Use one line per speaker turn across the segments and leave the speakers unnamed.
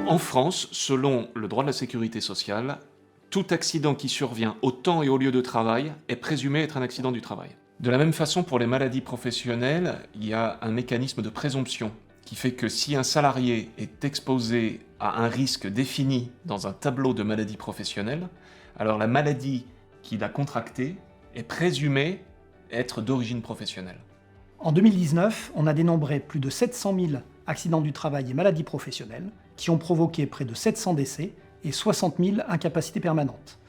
En France, selon le droit de la sécurité sociale, tout accident qui survient au temps et au lieu de travail est présumé être un accident du travail. De la même façon, pour les maladies professionnelles, il y a un mécanisme de présomption qui fait que si un salarié est exposé à un risque défini dans un tableau de maladies professionnelles, alors la maladie qu'il a contractée est présumée être d'origine professionnelle.
En 2019, on a dénombré plus de 700 000 accidents du travail et maladies professionnelles qui ont provoqué près de 700 décès et 60 000 incapacités permanentes,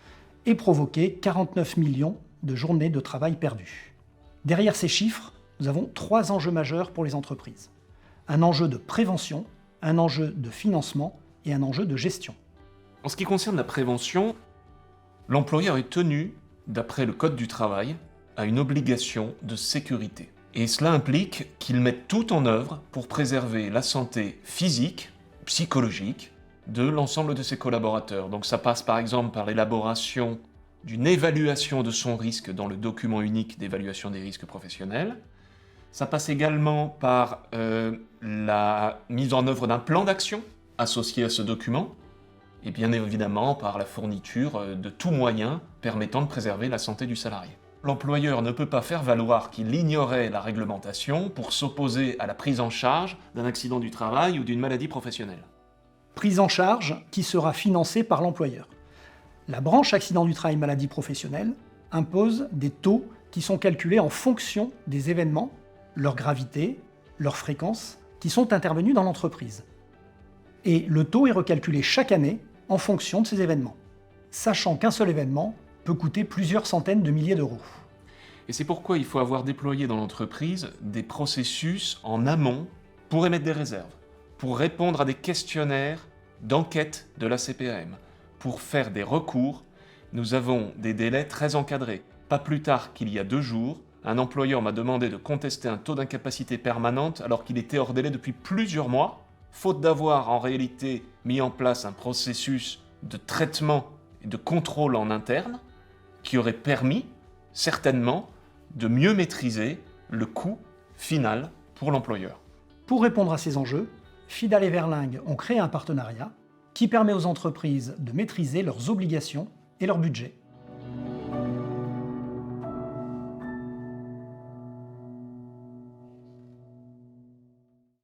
et provoqué 49 millions de journées de travail perdues. Derrière ces chiffres, nous avons 3 enjeux majeurs pour les entreprises. Un enjeu de prévention, un enjeu de financement et un enjeu de gestion.
En ce qui concerne la prévention, l'employeur est tenu, d'après le Code du travail, à une obligation de sécurité. Et cela implique qu'il mette tout en œuvre pour préserver la santé physique, psychologique, de l'ensemble de ses collaborateurs. Donc ça passe par exemple par l'élaboration d'une évaluation de son risque dans le document unique d'évaluation des risques professionnels. Ça passe également par la mise en œuvre d'un plan d'action associé à ce document, et bien évidemment par la fourniture de tout moyen permettant de préserver la santé du salarié. L'employeur ne peut pas faire valoir qu'il ignorait la réglementation pour s'opposer à la prise en charge d'un accident du travail ou d'une maladie professionnelle.
Prise en charge qui sera financée par l'employeur. La branche accident du travail maladie professionnelle impose des taux qui sont calculés en fonction des événements, leur gravité, leur fréquence, qui sont intervenus dans l'entreprise. Et le taux est recalculé chaque année en fonction de ces événements, sachant qu'un seul événement peut coûter plusieurs centaines de milliers d'euros.
Et c'est pourquoi il faut avoir déployé dans l'entreprise des processus en amont pour émettre des réserves, pour répondre à des questionnaires d'enquête de la CPAM, pour faire des recours. Nous avons des délais très encadrés. Pas plus tard qu'il y a 2 jours, un employeur m'a demandé de contester un taux d'incapacité permanente alors qu'il était hors délai depuis plusieurs mois, faute d'avoir en réalité mis en place un processus de traitement et de contrôle en interne qui aurait permis, certainement, de mieux maîtriser le coût final pour l'employeur.
Pour répondre à ces enjeux, Fidal et Verlingue ont créé un partenariat qui permet aux entreprises de maîtriser leurs obligations et leur budget.